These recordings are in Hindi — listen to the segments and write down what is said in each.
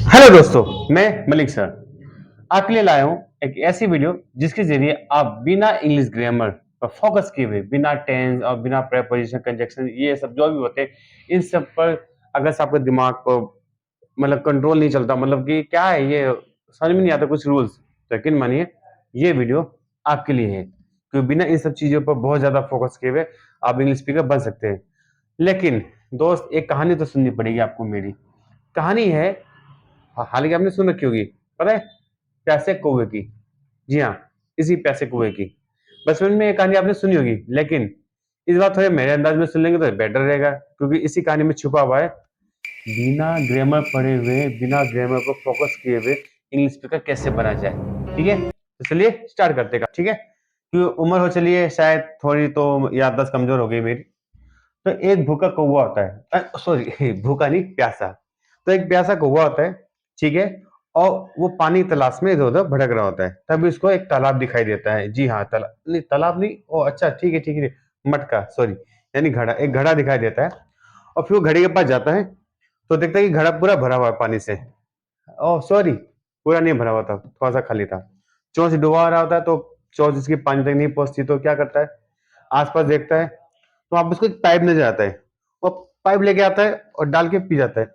हेलो दोस्तों, मैं मलिक सर आपके लिए लाया हूँ एक ऐसी वीडियो जिसके जरिए आप बिना इंग्लिश ग्रामर पर फोकस किए हुए, बिना टेंस और बिना प्रेपोजिशन कंजक्शन ये सब जो भी होते हैं, इन सब पर अगर से आपके दिमाग को मतलब कंट्रोल नहीं चलता, मतलब कि क्या है ये समझ में नहीं आता कुछ रूल्स, तो यकीन मानिए ये वीडियो आपके लिए है, क्योंकि बिना इन सब चीजों पर बहुत ज्यादा फोकस किए हुए आप इंग्लिश स्पीकर बन सकते हैं। लेकिन दोस्त, एक कहानी तो सुननी पड़ेगी आपको। मेरी कहानी है, हालांकि आपने सुन रखी होगी, पता है, प्यासे कौवे की। जी हाँ, इसी प्यासे कौवे की। बचपन में ये कहानी आपने सुनी होगी, लेकिन इस बार थोड़े मेरे अंदाज में सुन लेंगे तो बेटर रहेगा, क्योंकि इसी कहानी में छुपा हुआ है बिना ग्रामर पढ़े हुए, बिना ग्रामर को फोकस किए हुए इंग्लिश स्पीकर कैसे बना जाए। ठीक है, तो चलिए स्टार्ट करते हैं। ठीक है, क्योंकि उम्र हो चलिए शायद थोड़ी तो याददाश्त कमजोर हो गई मेरी। तो एक भूखा कौवा होता है, सॉरी भूखा नहीं, प्यासा। तो एक प्यासा कौवा होता है, ठीक है, और वो पानी तलाश में इधर उधर भटक रहा होता है। तभी उसको एक तालाब दिखाई देता है। जी हाँ, तालाब नहीं, तालाब नहीं, ओ अच्छा ठीक है ठीक है, मटका, सॉरी, यानी घड़ा, एक घड़ा दिखाई देता है। और फिर वो घड़े के पास जाता है तो देखता है कि घड़ा पूरा भरा हुआ है पानी से। ओह सॉरी, पूरा नहीं भरा हुआ था, थोड़ा सा खाली था। चोंच डुबा रहा होता है तो चोंच इसकी पानी तक नहीं पहुंचती, तो क्या करता है, आसपास देखता है तो आप उसको एक पाइप नजर आता है। वो पाइप लेके आता है और डाल के पी जाता है।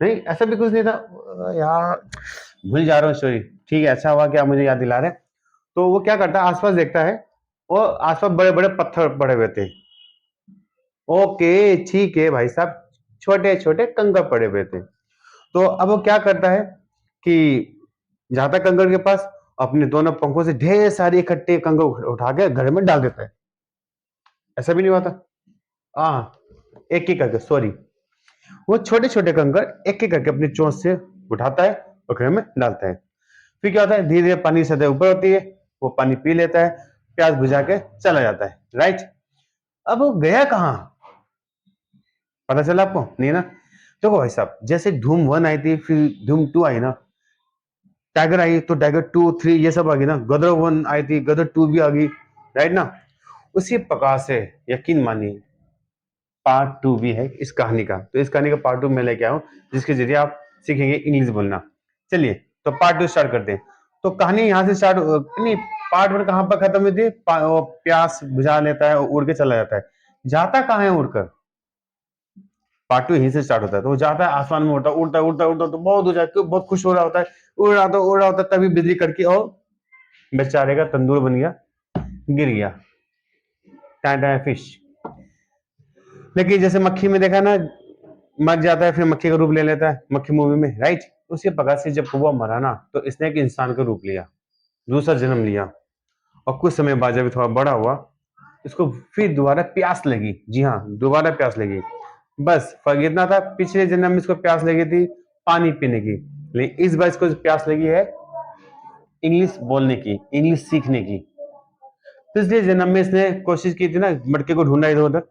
नहीं, ऐसा भी कुछ नहीं था यार, भूल जा रहा हूँ स्टोरी। ठीक है, अच्छा हुआ कि आप मुझे याद दिला रहे हैं। तो वो क्या करता है, आसपास देखता है और आसपास बड़े बड़े पत्थर पड़े हुए थे। ओके, ठीक है भाई साहब, छोटे छोटे कंकर पड़े हुए थे। तो अब वो क्या करता है कि जाता है कंकर के पास, अपने दोनों पंखों से ढेर सारे इकट्ठे कंकर उठा के घर में डाल देता है। ऐसा भी नहीं हुआ था? हाँ, एक एक करके, सॉरी, वो छोटे छोटे कंकर एक एक करके अपनी चोंच से उठाता है और घर में डालता है। फिर क्या होता है, धीरे धीरे पानी की सतह ऊपर होती है, वो पानी पी लेता है, प्यास बुझा के चला जाता है। राइट, अब वो गया कहाँ, पता चला आपको? नहीं ना। देखो भाई साहब, जैसे धूम 1 आई थी, फिर धूम 2 आई ना, टाइगर आई, तो टाइगर 2 3 ये सब आ गई ना, गदर 1 आई थी, गदर 2 भी आ गई। राइट ना। उसी प्रकार से यकीन मानिए पार्ट 2 भी है इस कहानी का। तो इस कहानी का पार्ट 2 मैं लेके आया हूँ, जिसके जरिए आप सीखेंगे इंग्लिश बोलना। चलिए, तो पार्ट 2 स्टार्ट करते हैं। तो कहानी यहाँ से स्टार्ट नहीं, पार्ट 1 कहाँ पर खत्म हुई थी, वो प्यास बुझा लेता है, उड़ के चला जाता है। जाता कहाँ है उड़कर, पार्ट 2 यहीं से स्टार्ट होता है। तो वो जाता है, आसमान में उड़ता उड़ता उड़ता उड़ता, तो बहुत हो जाता है, बहुत खुश हो रहा होता है, उड़ रहा होता है, तभी बिजली कड़की और बेचारे का तंदूर बन गया, गिर गया। टाटा फिश। लेकिन जैसे मक्खी में देखा ना, मर जाता है फिर मक्खी का रूप ले लेता है, मक्खी मूवी में। राइट, उसी प्रकार से जब कौवा मरा ना, तो इसने एक इंसान का रूप लिया, दूसरा जन्म लिया। और कुछ समय बाद जब थोड़ा बड़ा हुआ, इसको फिर दोबारा प्यास लगी। जी हाँ, दोबारा प्यास लगी। बस फर्क इतना था, पिछले जन्म में इसको प्यास लगी थी पानी पीने की, लेकिन इस बार इसको प्यास लगी है इंग्लिश बोलने की, इंग्लिश सीखने की। पिछले जन्म में इसने कोशिश की थी ना, मटके को ढूंढा इधर उधर,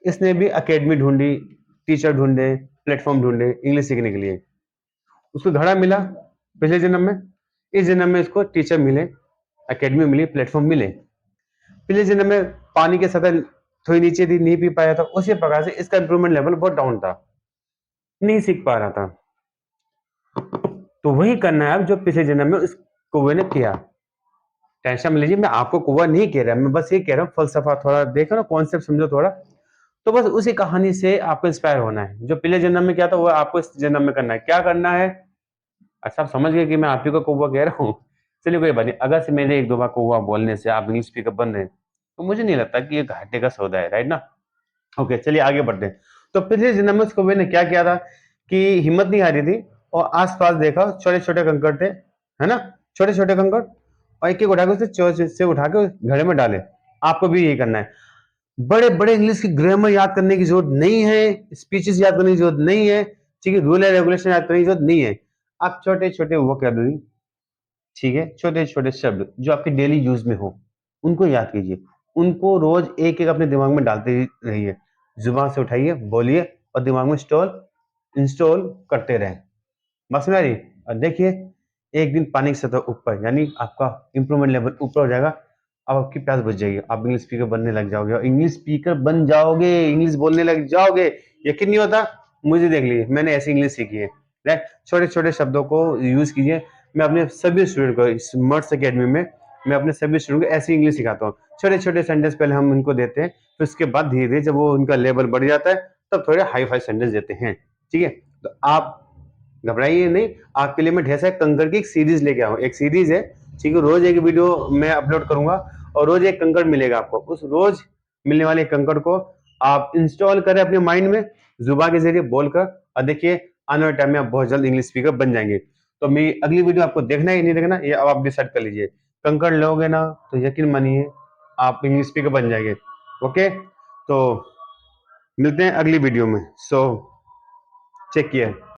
इसने भी एकेडमी ढूंढी, टीचर ढूंढे, प्लेटफॉर्म ढूंढे इंग्लिश सीखने के लिए। उसको घड़ा मिला पिछले जन्म में, इस जन्म में इसको टीचर मिले, एकेडमी मिली, प्लेटफॉर्म मिले। पिछले जन्म में पानी के सतह थोड़ी नीचे थी, नहीं पी पाया था, उसी प्रकार से इसका इंप्रूवमेंट लेवल बहुत डाउन था, नहीं सीख पा रहा था। तो वही करना है अब जो पिछले जन्म में इस कौवे ने किया। टेंशन में लीजिए, मैं आपको कौवा नहीं कह रहा, मैं बस ये कह रहा हूँ फलसफा थोड़ा देखो ना, कॉन्सेप्ट समझो थोड़ा। तो बस उसी कहानी से आपको इंस्पायर होना है, जो पिछले जन्म में किया था वो आपको इस जन्म में करना है। क्या करना है? अच्छा, आप समझ गए कि मैं आप ही को कौवा कह रहा हूँ। चलिए कोई बात नहीं, अगर से मेरे एक दो बार कौवा बोलने से आप इंग्लिश स्पीकर बन रहे हैं, तो मुझे नहीं लगता कि ये घाटे का सौदा है। राइट ना। ओके, चलिए आगे बढ़ते हैं। तो पिछले जन्म में उस कौवे ने क्या किया था कि हिम्मत नहीं हारी थी, और आसपास देखा छोटे छोटे कंकड़ थे, है ना, छोटे छोटे कंकड़, और एक एक उठा के उसे चोंच से उठा के घड़े में डाले। आपको भी यही करना है। बड़े बड़े इंग्लिश की ग्रामर याद करने की जरूरत नहीं है, स्पीचेस याद करने की जरूरत नहीं है, ठीक है, रूल एंड रेगुलेशन याद करने की जरूरत नहीं है। आप छोटे छोटे वोकैबुलरी, ठीक है, छोटे छोटे शब्द जो आपके डेली यूज में हो, उनको याद कीजिए। उनको रोज एक एक अपने दिमाग में डालते ही रहिए, जुबान से उठाइए, बोलिए, और दिमाग में इंस्टॉल करते रहें। बस में आ रही। और देखिए, एक दिन पानी की सतह ऊपर, यानी आपका इंप्रूवमेंट लेवल ऊपर हो जाएगा। अब आपकी प्यास बुझ जाएगी, आप इंग्लिश स्पीकर बनने लग जाओगे, और इंग्लिश स्पीकर बन जाओगे, इंग्लिश बोलने लग जाओगे। यकीन नहीं होता? मुझे देख लीजिए, मैंने ऐसी इंग्लिश सीखी है। राइट। छोटे छोटे शब्दों को यूज कीजिए। मैं अपने सभी स्टूडेंट को स्मार्ट्स एकेडमी में मैं अपने सभी स्टूडेंट को ऐसी इंग्लिश सिखाता हूँ। छोटे छोटे सेंटेंस पहले हम उनको देते हैं, फिर उसके बाद धीरे धीरे जब वो उनका लेवल बढ़ जाता है तब थोड़े हाई फाई सेंटेंस देते हैं। ठीक है, तो आप घबराइए नहीं, आपके लिए मैं ढेर सारे कंकड़ की एक सीरीज लेके आऊँ। एक सीरीज है, ठीक है, रोज एक वीडियो मैं अपलोड करूंगा और रोज एक कंकड़ मिलेगा आपको। उस रोज मिलने वाले कंकड़ को आप इंस्टॉल करें अपने माइंड में, जुबान के जरिए बोलकर, और देखिए आने वाले टाइम में आप बहुत जल्द इंग्लिश स्पीकर बन जाएंगे। तो मेरी अगली वीडियो आपको देखना है नहीं देखना, ये अब आप डिसाइड कर लीजिए। कंकड़ लोगे ना तो यकीन मानिए आप इंग्लिश स्पीकर बन जाएंगे। ओके, तो मिलते हैं अगली वीडियो में। सो चेक किया